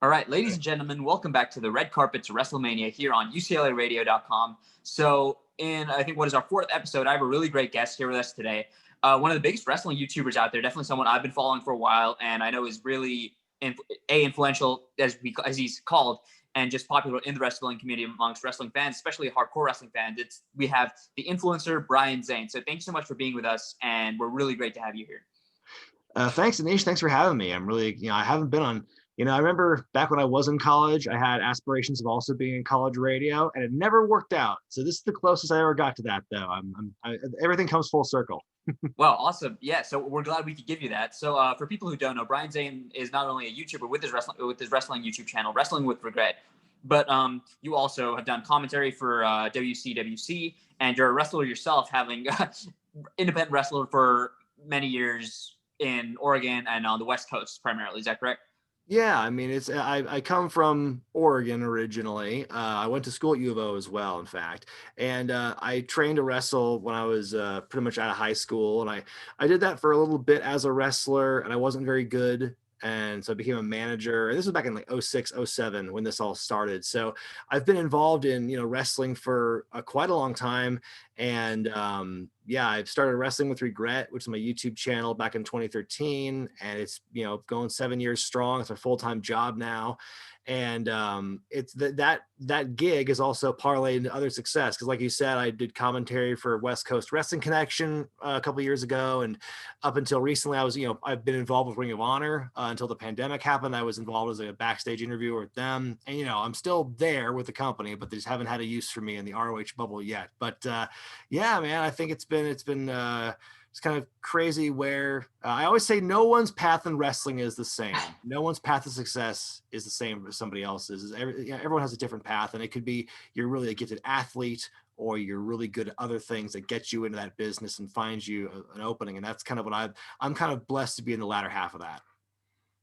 All right, ladies and gentlemen, welcome back to the red carpet to Wrestlemania here on UCLAradio.com. So, in I think what is our fourth episode, I have a really great guest here with us today. One of the biggest wrestling YouTubers out there, definitely someone I've been following for a while, and I know is really influential as he's called, and just popular in the wrestling community amongst wrestling fans, especially hardcore wrestling fans. We have the influencer Brian Zane. So, thanks so much for being with us, and we're really great to have you here. Thanks, Anish. Thanks for having me. I'm really, I haven't been on, I remember back when I was in college, I had aspirations of also being in college radio, and it never worked out. So this is the closest I ever got to that, though. Everything comes full circle. Wow, awesome. Yeah, so we're glad we could give you that. So for people who don't know, Brian Zane is not only a YouTuber with his wrestling YouTube channel, Wrestling with Wregret, but you also have done commentary for WCWC, and you're a wrestler yourself, having independent wrestler for many years in Oregon and on the West Coast primarily. Is that correct? Yeah, I mean, I come from Oregon originally. I went to school at U of O as well, in fact, and I trained to wrestle when I was pretty much out of high school, and I did that for a little bit as a wrestler, and I wasn't very good. And so I became a manager. And this was back in like 06, 07 when this all started. So I've been involved in, wrestling for quite a long time. And yeah, I started Wrestling with Regret, which is my YouTube channel back in 2013. And it's, going 7 years strong. It's a full-time job now. And it's that gig is also parlayed into other success. Cause like you said, I did commentary for West Coast Wrestling Connection a couple of years ago. And up until recently, I've been involved with Ring of Honor until the pandemic happened. I was involved as a backstage interviewer with them. And, I'm still there with the company, but they just haven't had a use for me in the ROH bubble yet. But yeah, man, I think it's kind of crazy where I always say no one's path in wrestling is the same. No one's path to success is the same as somebody else's. Everyone has a different path, and it could be you're really a gifted athlete, or you're really good at other things that get you into that business and finds you an opening. And that's kind of what I'm kind of blessed to be in the latter half of that.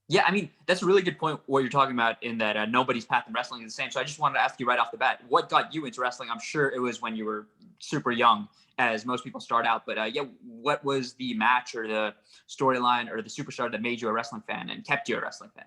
Yeah, I mean, that's a really good point what you're talking about in that nobody's path in wrestling is the same. So I just wanted to ask you right off the bat, what got you into wrestling? I'm sure it was when you were super young, as most people start out. But yeah, what was the match or the storyline or the superstar that made you a wrestling fan and kept you a wrestling fan?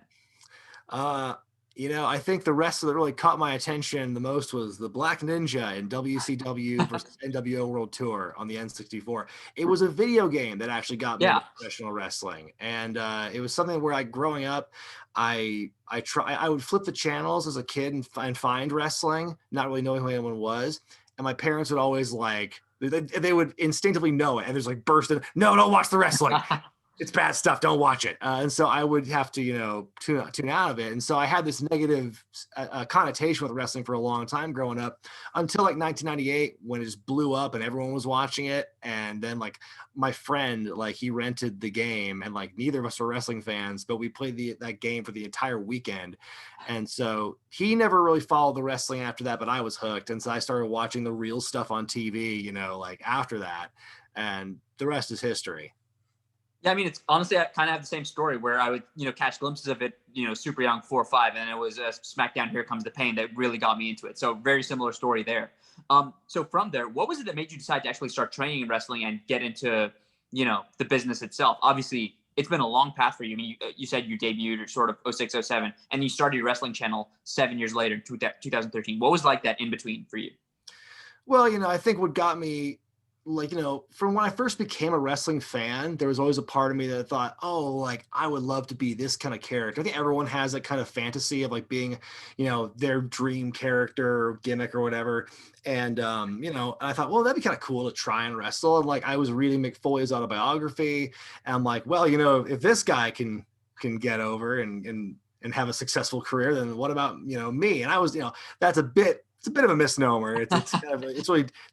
I think the wrestler that really caught my attention the most was the Black Ninja in WCW versus NWO World Tour on the N64. It was a video game that actually got me Yeah. into professional wrestling, and it was something where, growing up, I would flip the channels as a kid and find wrestling, not really knowing who anyone was, and my parents would always they would instinctively know it, and there's burst in, no, don't watch the wrestling. It's bad stuff. Don't watch it. And so I would have to, tune out of it. And so I had this negative connotation with wrestling for a long time growing up until 1998 when it just blew up and everyone was watching it. And then my friend, he rented the game, and neither of us were wrestling fans, but we played that game for the entire weekend. And so he never really followed the wrestling after that, but I was hooked. And so I started watching the real stuff on TV, after that, and the rest is history. Yeah, I mean, it's honestly, I kind of have the same story where I would, catch glimpses of it, super young, 4 or 5, and it was SmackDown, Here Comes the Pain that really got me into it. So very similar story there. So from there, what was it that made you decide to actually start training in wrestling and get into, the business itself? Obviously, it's been a long path for you. I mean, you said you debuted sort of 06, 07, and you started your wrestling channel 7 years later, 2013. What was that in between for you? Well, I think what got me, from when I first became a wrestling fan, there was always a part of me that thought, oh, I would love to be this kind of character. I think everyone has that kind of fantasy of being, their dream character or gimmick or whatever. And, I thought, well, that'd be kind of cool to try and wrestle. And I was reading Mick Foley's autobiography, and I'm like, well, if this guy can get over and have a successful career, then what about, me? And I was, that's it's a bit of a misnomer. It's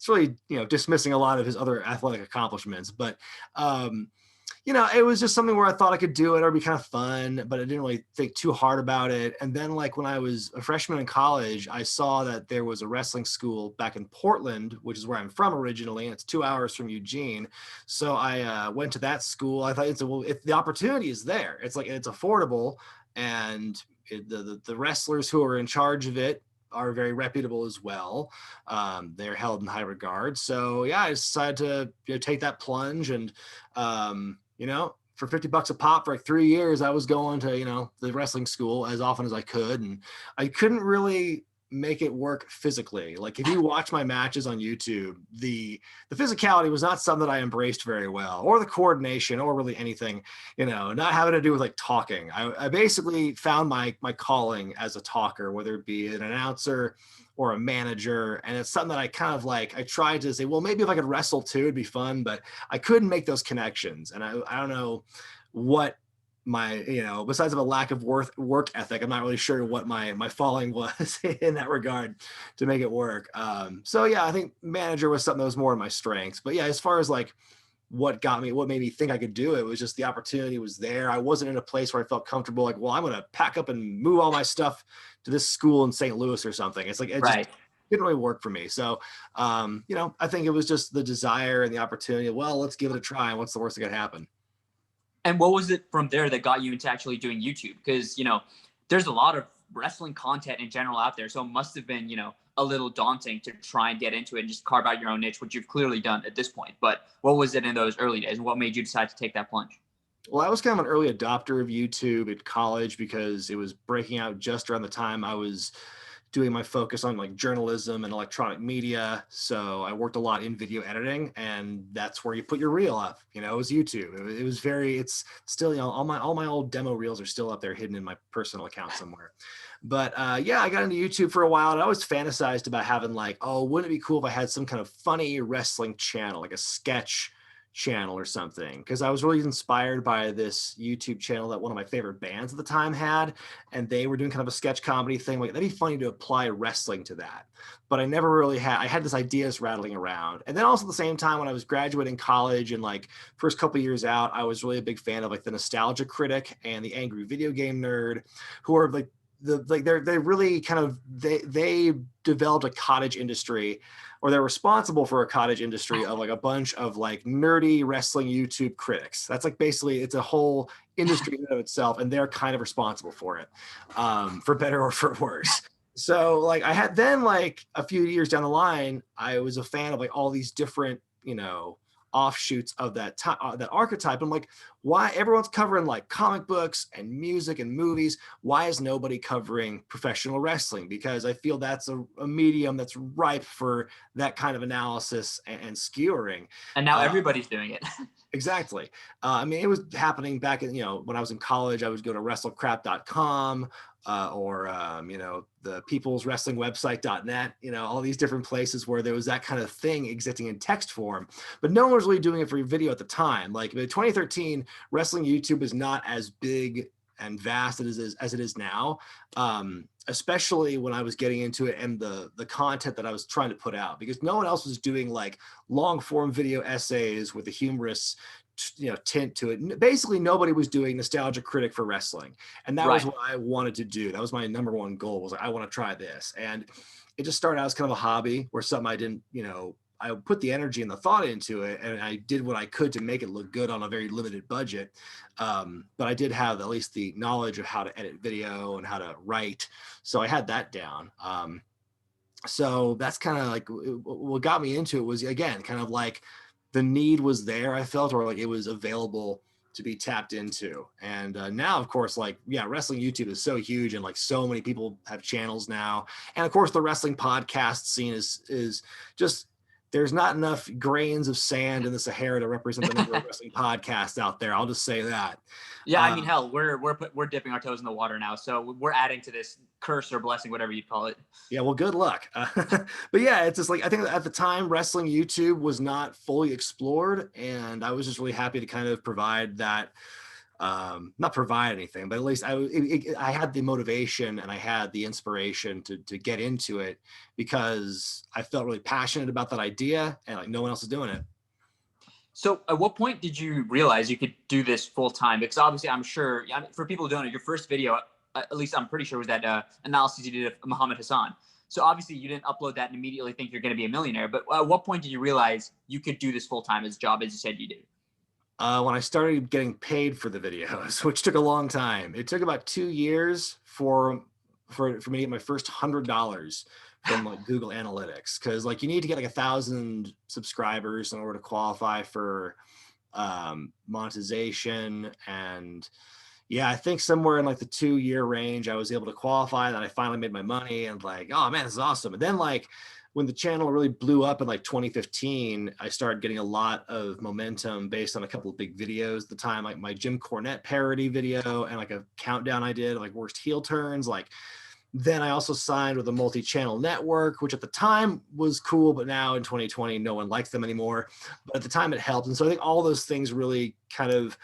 really dismissing a lot of his other athletic accomplishments. But it was just something where I thought I could do it or be kind of fun, but I didn't really think too hard about it. And then when I was a freshman in college, I saw that there was a wrestling school back in Portland, which is where I'm from originally, and it's 2 hours from Eugene. So I went to that school. I thought if the opportunity is there, it's affordable, and the wrestlers who are in charge of it are very reputable as well. They're held in high regard. So yeah, I decided to take that plunge and for 50 bucks a pop for like 3 years, I was going to, the wrestling school as often as I could. And I couldn't really make it work physically. Like if you watch my matches on YouTube, the physicality was not something that I embraced very well, or the coordination, or really anything, not having to do with like talking. I basically found my calling as a talker, whether it be an announcer or a manager. And it's something that I kind of like, I tried to say, well, maybe if I could wrestle too, it'd be fun, but I couldn't make those connections. And I don't know what my, besides of a lack of work ethic, I'm not really sure what my falling was in that regard to make it work. So yeah, I think manager was something that was more of my strengths. But yeah, as far as like what made me think I could do it was just the opportunity was there. I wasn't in a place where I felt comfortable, like, well, I'm going to pack up and move all my stuff to this school in St. Louis or something. It's like, it just didn't really work for me. So, I think it was just the desire and the opportunity. Well, let's give it a try. And what's the worst that could happen? And what was it from there that got you into actually doing YouTube? Because, there's a lot of wrestling content in general out there. So it must have been, a little daunting to try and get into it and just carve out your own niche, which you've clearly done at this point. But what was it in those early days, and what made you decide to take that plunge? Well, I was kind of an early adopter of YouTube at college because it was breaking out just around the time I was doing my focus on like journalism and electronic media. So I worked a lot in video editing, and that's where you put your reel up. It was YouTube. It was it's still, all my old demo reels are still up there hidden in my personal account somewhere. But yeah, I got into YouTube for a while, and I always fantasized about having like, oh, wouldn't it be cool if I had some kind of funny wrestling channel, like a sketch channel or something, because I was really inspired by this YouTube channel that one of my favorite bands at the time had, and they were doing kind of a sketch comedy thing. Like, that'd be funny to apply wrestling to that. But I never really I had this ideas rattling around. And then also at the same time, when I was graduating college and like first couple years out, I was really a big fan of like the Nostalgia Critic and the Angry Video Game Nerd, who are like they really kind of they developed a cottage industry, or they're responsible for a cottage industry of like a bunch of like nerdy wrestling YouTube critics. That's like basically, it's a whole industry in and of itself, and they're kind of responsible for it, for better or for worse. So like I had then, like a few years down the line, I was a fan of like all these different, offshoots of that that archetype. I'm like, why everyone's covering like comic books and music and movies? Why is nobody covering professional wrestling? Because I feel that's a medium that's ripe for that kind of analysis and skewering. And now everybody's doing it. Exactly. I mean, it was happening back in, when I was in college. I would go to wrestlecrap.com, or the people's wrestling website.net, all these different places where there was that kind of thing existing in text form, but no one was really doing it for video at the time. Like in 2013, wrestling YouTube is not as big and vast as it is now, especially when I was getting into it and the content that I was trying to put out, because no one else was doing like long form video essays with a humorous tint to it. Basically, nobody was doing Nostalgia Critic for wrestling, and that was what I wanted to do. That was my number one goal, was like, I want to try this. And it just started out as kind of a hobby, or something I didn't, I put the energy and the thought into it, and I did what I could to make it look good on a very limited budget. But I did have at least the knowledge of how to edit video and how to write, so I had that down. So that's kind of like what got me into it, was, again, kind of like the need was there, I felt, or like it was available to be tapped into. And now, of course, like, yeah, wrestling YouTube is so huge, and like so many people have channels now. And of course, the wrestling podcast scene is just, there's not enough grains of sand in the Sahara to represent the number of wrestling podcasts out there. I'll just say that. Yeah, I mean, hell, we're dipping our toes in the water now, so we're adding to this curse or blessing, whatever you'd call it. Yeah, well, good luck. But yeah, it's just like, I think at the time, wrestling YouTube was not fully explored, and I was just really happy to kind of provide that. Not provide anything, but at least I had the motivation and I had the inspiration to get into it, because I felt really passionate about that idea, and like no one else is doing it. So at what point did you realize you could do this full time? Because obviously, I'm sure, for people who don't know, your first video, at least I'm pretty sure, was that analysis you did of Muhammad Hassan. So obviously you didn't upload that and immediately think you're going to be a millionaire. But at what point did you realize you could do this full time as a job, as you said you do? When I started getting paid for the videos, which took a long time. It took about 2 years for me to get my first $100 from like Google Analytics, because like you need to get like 1,000 subscribers in order to qualify for monetization, and yeah, I think somewhere in like the 2-year range, I was able to qualify. That I finally made my money, and like, oh man, this is awesome. And then like when the channel really blew up in like 2015, I started getting a lot of momentum based on a couple of big videos at the time, like my Jim Cornette parody video and like a countdown I did, like worst heel turns. Like then I also signed with a multi-channel network, which at the time was cool, but now in 2020, no one likes them anymore. But at the time it helped. And so I think all those things really kind of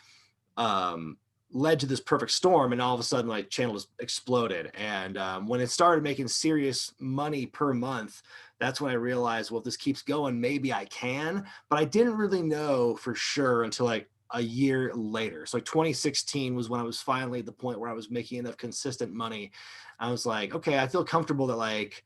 led to this perfect storm, and all of a sudden my channel just exploded. And when it started making serious money per month, that's when I realized, well, if this keeps going, maybe I can. But I didn't really know for sure until like a year later. So like 2016 was when I was finally at the point where I was making enough consistent money. I was like, okay, I feel comfortable that like,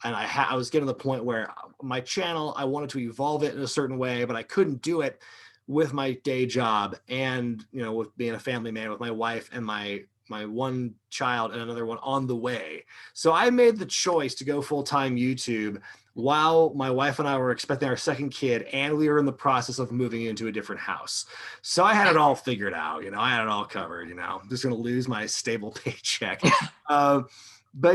and I was getting to the point where my channel, I wanted to evolve it in a certain way, but I couldn't do it with my day job, and with being a family man with my wife and my one child and another one on the way. So I made the choice to go full-time YouTube while my wife and I were expecting our second kid, and we were in the process of moving into a different house. So I had it all figured out. I had it all covered. I'm just going to lose my stable paycheck. But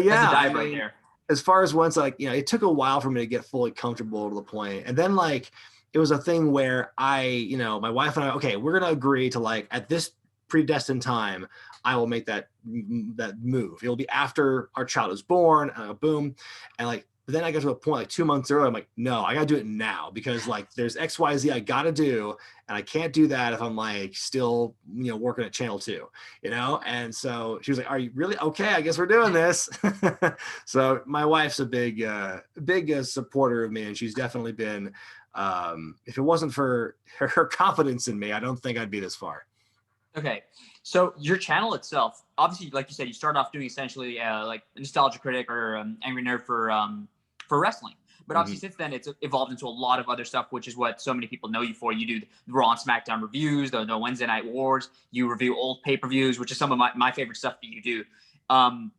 yeah, That's a dive right there. As far as once, like, it took a while for me to get fully comfortable to the point. And then like, it was a thing where my wife and I, okay, we're going to agree to like, at this predestined time, I will make that move. It'll be after our child is born, boom. And like, but then I got to a point like 2 months earlier, I'm like, no, I got to do it now, because like there's X, Y, Z I got to do. And I can't do that if I'm like still, working at channel 2, And so she was like, are you really? Okay, I guess we're doing this. So my wife's a big supporter of me. And she's definitely been, if it wasn't for her confidence in me, I don't think I'd be this far. Okay, so your channel itself, obviously, like you said, you started off doing essentially like Nostalgia Critic or Angry Nerd for wrestling. But obviously, since then, it's evolved into a lot of other stuff, which is what so many people know you for. You do the Raw and SmackDown reviews, the Wednesday Night Wars. You review old pay-per-views, which is some of my favorite stuff that you do.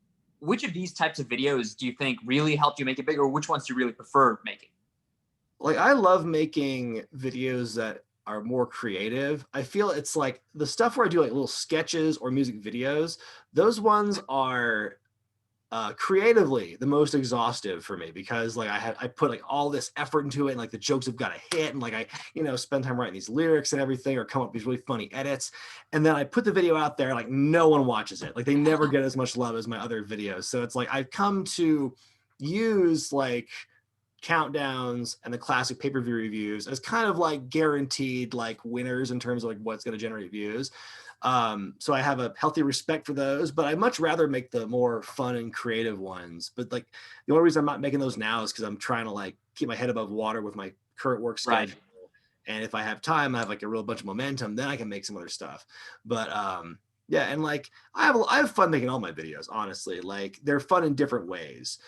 Which of these types of videos do you think really helped you make it bigger, or which ones do you really prefer making? Like, I love making videos that are more creative. I feel it's like the stuff where I do like little sketches or music videos, those ones are creatively the most exhaustive for me, because like I put like all this effort into it, and like the jokes have got to hit, and like I spend time writing these lyrics and everything, or come up with these really funny edits, and then I put the video out there, like no one watches it. Like they never get as much love as my other videos. So it's like I've come to use like countdowns and the classic pay-per-view reviews as kind of like guaranteed like winners in terms of like what's going to generate views. So I have a healthy respect for those, but I'd much rather make the more fun and creative ones. But like the only reason I'm not making those now is because I'm trying to like keep my head above water with my current work schedule. Right. And if I have time, I have like a real bunch of momentum, then I can make some other stuff. But yeah, and like I have fun making all my videos, honestly. Like they're fun in different ways.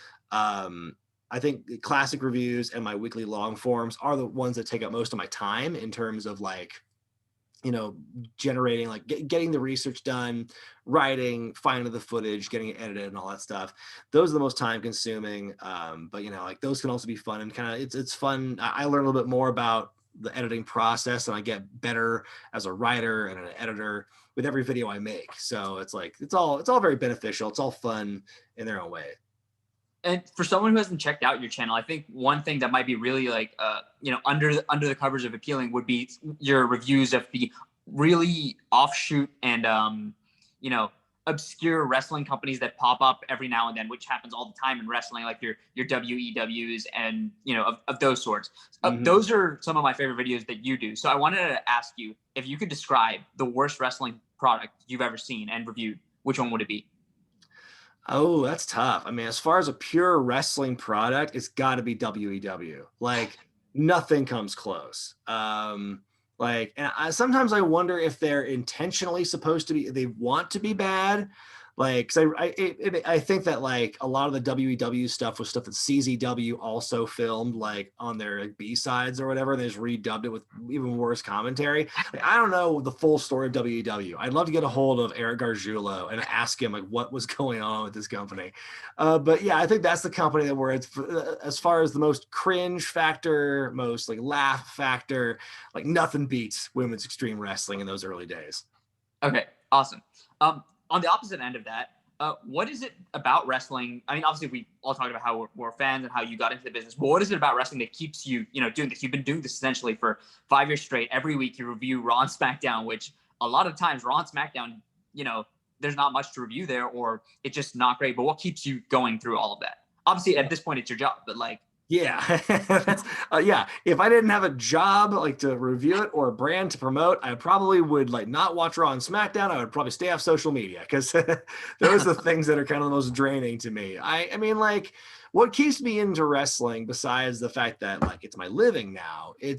I think classic reviews and my weekly long forms are the ones that take up most of my time in terms of like, generating, like getting the research done, writing, finding the footage, getting it edited and all that stuff. Those are the most time consuming. But like those can also be fun, and kind of it's fun. I learn a little bit more about the editing process, and I get better as a writer and an editor with every video I make. So it's like, it's all very beneficial. It's all fun in their own way. And for someone who hasn't checked out your channel, I think one thing that might be really like, under the covers of appealing would be your reviews of the really offshoot and, obscure wrestling companies that pop up every now and then, which happens all the time in wrestling, like your WEWs and, of those sorts. Those are some of my favorite videos that you do. So I wanted to ask you if you could describe the worst wrestling product you've ever seen and reviewed, which one would it be? Oh, that's tough. I mean, as far as a pure wrestling product, it's got to be WEW. Like nothing comes close. Like, and sometimes I wonder if they're intentionally supposed to be, they want to be bad. Like, 'cause I think that like a lot of the WEW stuff was stuff that CZW also filmed like on their like, B-sides or whatever. They just redubbed it with even worse commentary. Like, I don't know the full story of WEW. I'd love to get a hold of Eric Gargiulo and ask him like what was going on with this company. But yeah, I think that's the company that where it's as far as the most cringe factor, most like laugh factor, like nothing beats women's extreme wrestling in those early days. Okay, awesome. On the opposite end of that, what is it about wrestling? I mean, obviously, we all talked about how we're fans and how you got into the business. But what is it about wrestling that keeps you, doing this? You've been doing this essentially for 5 years straight. Every week, you review Raw and SmackDown, which a lot of times Raw and SmackDown, there's not much to review there, or it's just not great. But what keeps you going through all of that? Obviously, at this point, it's your job, but like. Yeah, that's yeah. If I didn't have a job like to review it or a brand to promote, I probably would like not watch Raw and SmackDown. I would probably stay off social media because those are the things that are kind of the most draining to me. I mean, like, what keeps me into wrestling besides the fact that like it's my living now? I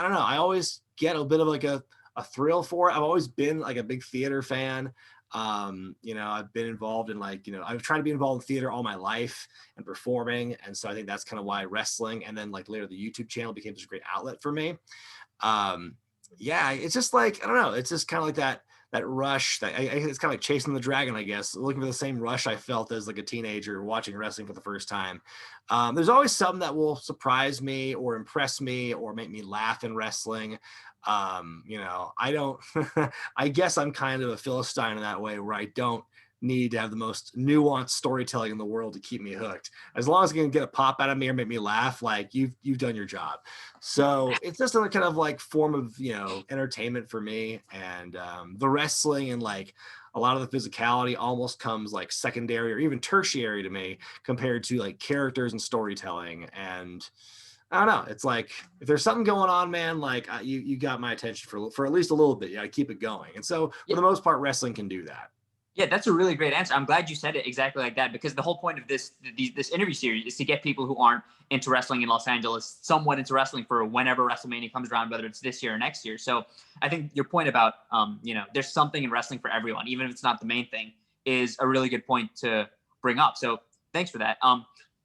don't know. I always get a bit of like a thrill for it. I've always been like a big theater fan. I've been involved in like, I've tried to be involved in theater all my life and performing. And so I think that's kind of why wrestling and then like later the YouTube channel became such a great outlet for me. Yeah, it's just like, I don't know. It's just kind of like that rush that it's kind of like chasing the dragon, I guess, looking for the same rush I felt as like a teenager watching wrestling for the first time. There's always something that will surprise me or impress me or make me laugh in wrestling. I don't, I guess I'm kind of a Philistine in that way where I don't need to have the most nuanced storytelling in the world to keep me hooked. As long as you can get a pop out of me or make me laugh, like you've done your job. So it's just another kind of like form of, entertainment for me. And the wrestling and like a lot of the physicality almost comes like secondary or even tertiary to me compared to like characters and storytelling. And I don't know. It's like if there's something going on, man, like you got my attention for at least a little bit. Yeah, keep it going. And so for the most part, wrestling can do that. Yeah, that's a really great answer. I'm glad you said it exactly like that, because the whole point of this interview series is to get people who aren't into wrestling in Los Angeles somewhat into wrestling for whenever WrestleMania comes around, whether it's this year or next year. So I think your point about there's something in wrestling for everyone, even if it's not the main thing, is a really good point to bring up. So thanks for that.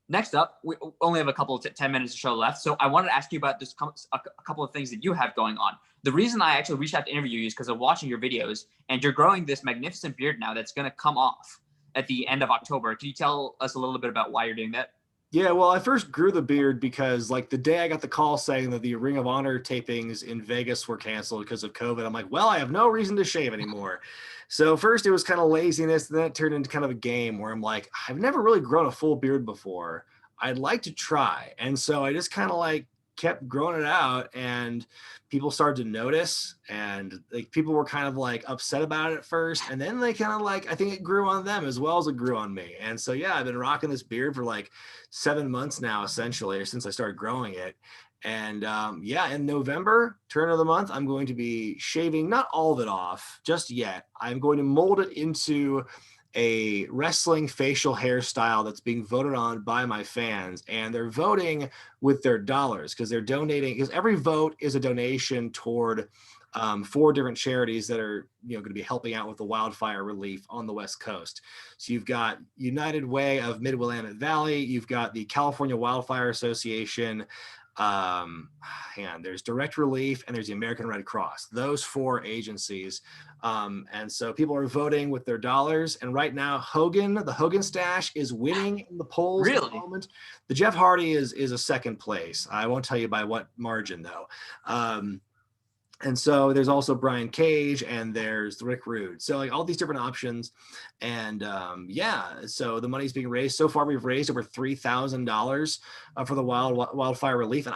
Next up, we only have a couple of 10 minutes of show left. So I wanted to ask you about just a couple of things that you have going on. The reason I actually reached out to interview you is because of watching your videos, and you're growing this magnificent beard now that's going to come off at the end of October. Can you tell us a little bit about why you're doing that? Yeah, well, I first grew the beard because like the day I got the call saying that the Ring of Honor tapings in Vegas were canceled because of COVID, I'm like, well, I have no reason to shave anymore. So first it was kind of laziness, and then it turned into kind of a game where I'm like, I've never really grown a full beard before. I'd like to try. And so I just kind of like kept growing it out, and people started to notice, and like people were kind of like upset about it at first, and then they kind of like, I think it grew on them as well as it grew on me. And so yeah, I've been rocking this beard for like 7 months now, essentially, or since I started growing it. And yeah, in November, turn of the month, I'm going to be shaving not all of it off just yet. I'm going to mold it into a wrestling facial hairstyle that's being voted on by my fans, and they're voting with their dollars because they're donating, because every vote is a donation toward 4 different charities that are going to be helping out with the wildfire relief on the West Coast. So you've got United Way of Mid-Willamette Valley, you've got the California Wildfire Association, there's Direct Relief, and there's the American Red Cross. Those 4 agencies. And so people are voting with their dollars. And right now, the Hogan stash is winning in the polls at the moment. The Jeff Hardy is a second place. I won't tell you by what margin though. And so there's also Brian Cage, and there's Rick Rude. So like all these different options. And so the money's being raised. So far, we've raised over $3,000 for the wildfire relief. And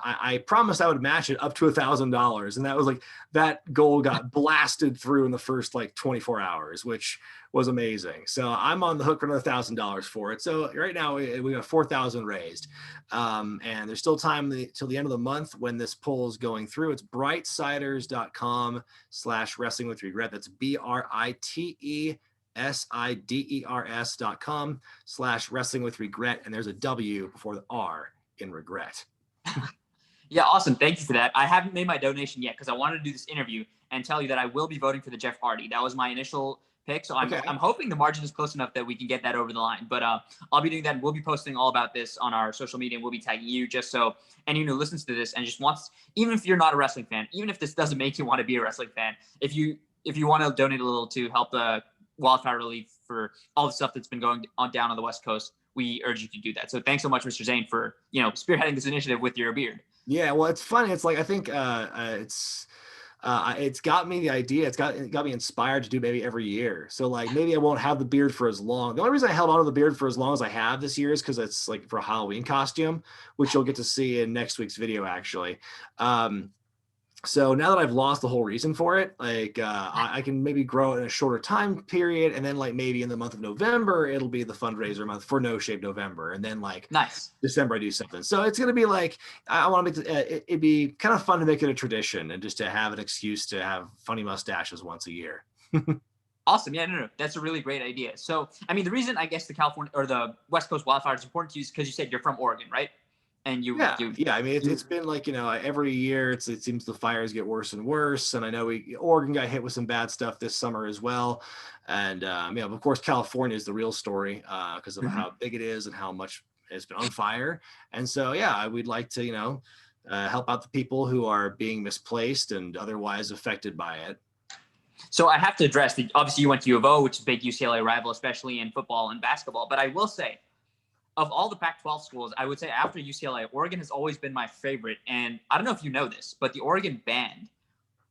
I promised I would match it up to $1,000. And that was like, that goal got blasted through in the first like 24 hours, which was amazing. So I'm on the hook for another $1,000 for it. So right now we got 4,000 raised. And there's still time till the end of the month when this poll is going through. It's brightsiders.com/wrestling with regret. That's BRITESIDERS.com/wrestling with regret. And there's a W before the R in regret. Yeah, awesome. Thank you for that. I haven't made my donation yet because I wanted to do this interview and tell you that I will be voting for the Jeff Hardy. That was my initial pick. So Okay. I'm hoping the margin is close enough that we can get that over the line. But I'll be doing that. We'll be posting all about this on our social media. And we'll be tagging you just so anyone who listens to this and just wants, even if you're not a wrestling fan, even if this doesn't make you want to be a wrestling fan, if you want to donate a little to help the wildfire relief for all the stuff that's been going on down on the West Coast, we urge you to do that. So thanks so much, Mr. Zane, for spearheading this initiative with your beard. Yeah, well, it's funny. It's like I think it's got me the idea. It got me inspired to do maybe every year. So like maybe I won't have the beard for as long. The only reason I held on to the beard for as long as I have this year is because it's like for a Halloween costume, which you'll get to see in next week's video actually. So now that I've lost the whole reason for it, like I can maybe grow it in a shorter time period, and then like maybe in the month of November it'll be the fundraiser month for No Shave November, and then like nice December I do something. So it's gonna be like I want to make it'd be kind of fun to make it a tradition and just to have an excuse to have funny mustaches once a year. Awesome. Yeah, no, that's a really great idea. So I mean, the reason I guess the California or the West Coast wildfire is important to you is because you said you're from Oregon, right? And yeah. I mean, it's been like, every year it seems the fires get worse and worse. And I know Oregon got hit with some bad stuff this summer as well. And, of course, California is the real story because of how big it is and how much it's been on fire. And so, yeah, we'd like to, help out the people who are being misplaced and otherwise affected by it. So I have to address obviously you went to U of O, which is a big UCLA rival, especially in football and basketball. But I will say, of all the Pac-12 schools, I would say after UCLA, Oregon has always been my favorite. And I don't know if you know this, but the Oregon band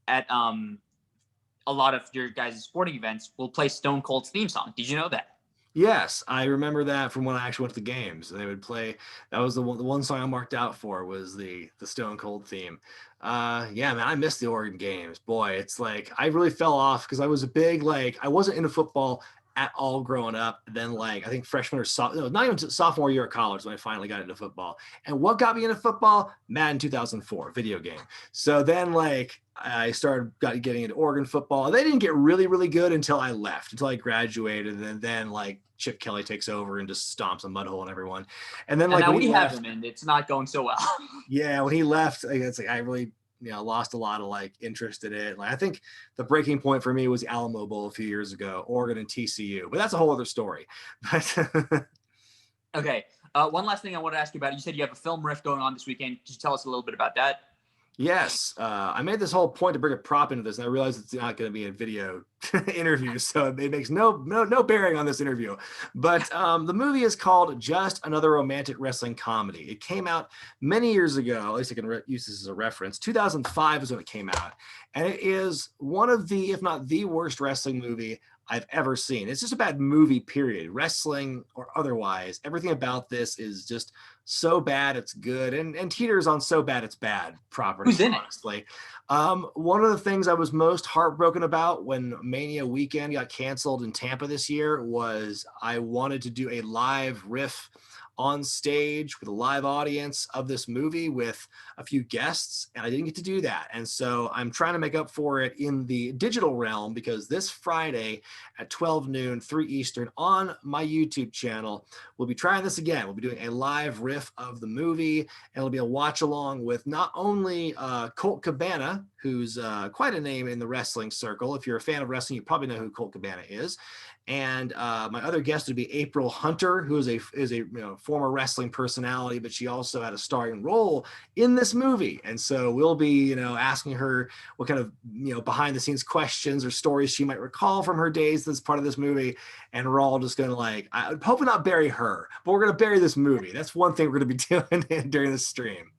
at a lot of your guys' sporting events will play Stone Cold's theme song. Did you know that? Yes, I remember that from when I actually went to the games. They would play. That was the one song I marked out for was the Stone Cold theme. Yeah, man, I miss the Oregon games. Boy, it's like I really fell off because I was a big I wasn't into football at all growing up. Then I think freshman or not even sophomore year at college when I finally got into football. And what got me into football? Madden 2004 video game. So then I started getting into Oregon football. They didn't get really, really good until I left, until I graduated. And then Chip Kelly takes over and just stomps a mud hole on everyone. And then now we have him and it's not going so well. Yeah, when he left, it's I really lost a lot of interest in it. I think the breaking point for me was the Alamo Bowl a few years ago, Oregon and TCU, but that's a whole other story. Okay. One last thing I want to ask you about. You said you have a film riff going on this weekend. Could you tell us a little bit about that? Yes. I made this whole point to bring a prop into this, and I realized it's not going to be a video interview, so it makes no bearing on this interview. But the movie is called Just Another Romantic Wrestling Comedy. It came out many years ago. At least I can use this as a reference. 2005 is when it came out, and it is one of the, if not the worst wrestling movie I've ever seen. It's just a bad movie, period. Wrestling or otherwise. Everything about this is just so bad it's good, and teeters on so bad it's bad property. Who's in honestly. It? One of the things I was most heartbroken about when Mania weekend got canceled in Tampa this year was I wanted to do a live riff on stage with a live audience of this movie with a few guests, and I didn't get to do that. And so I'm trying to make up for it in the digital realm, because this Friday at 12 noon, 3 Eastern on my YouTube channel, we'll be trying this again. We'll be doing a live riff of the movie, and it'll be a watch along with not only Colt Cabana, who's quite a name in the wrestling circle. If you're a fan of wrestling, you probably know who Colt Cabana is. And my other guest would be April Hunter, who is a former wrestling personality, but she also had a starring role in this movie. And so we'll be asking her what kind of behind the scenes questions or stories she might recall from her days as part of this movie. And we're all just gonna I hope not bury her, but we're gonna bury this movie. That's one thing we're gonna be doing during this stream.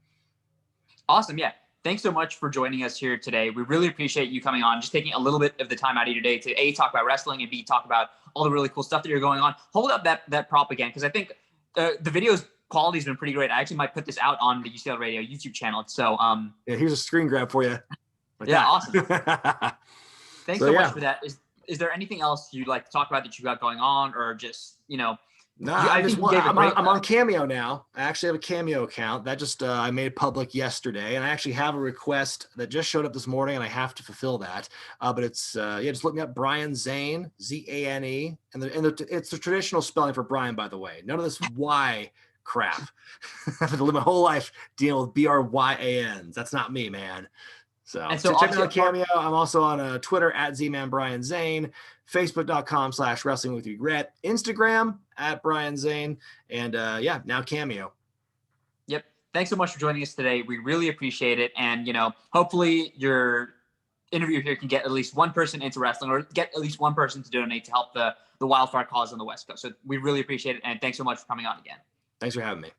Awesome, yeah. Thanks so much for joining us here today. We really appreciate you coming on, just taking a little bit of the time out of your day to A, talk about wrestling, and B, talk about all the really cool stuff that you're going on. Hold up that prop again, because I think the video's quality has been pretty great. I actually might put this out on the UCL Radio YouTube channel. So yeah, here's a screen grab for you. Yeah, awesome. Thanks so much for that. Is there anything else you'd like to talk about that you got going on, or just No, I'm on Cameo now. I actually have a Cameo account that just I made public yesterday, and I actually have a request that just showed up this morning, and I have to fulfill that. But it's just look me up, Brian Zane, Zane, and it's the traditional spelling for Brian, by the way. None of this Y crap. I've had to live my whole life dealing with BRYANs. That's not me, man. So, And so check me out obviously, Cameo. I'm also on Twitter at ZManBrianZane, Facebook.com/WrestlingWithRegret, Instagram at Brian Zane, and yeah, now Cameo. yep. Thanks so much for joining us today. We really appreciate it. And, hopefully your interview here can get at least one person into wrestling or get at least one person to donate to help the Wildfire cause on the West Coast. So we really appreciate it. And thanks so much for coming on again. Thanks for having me.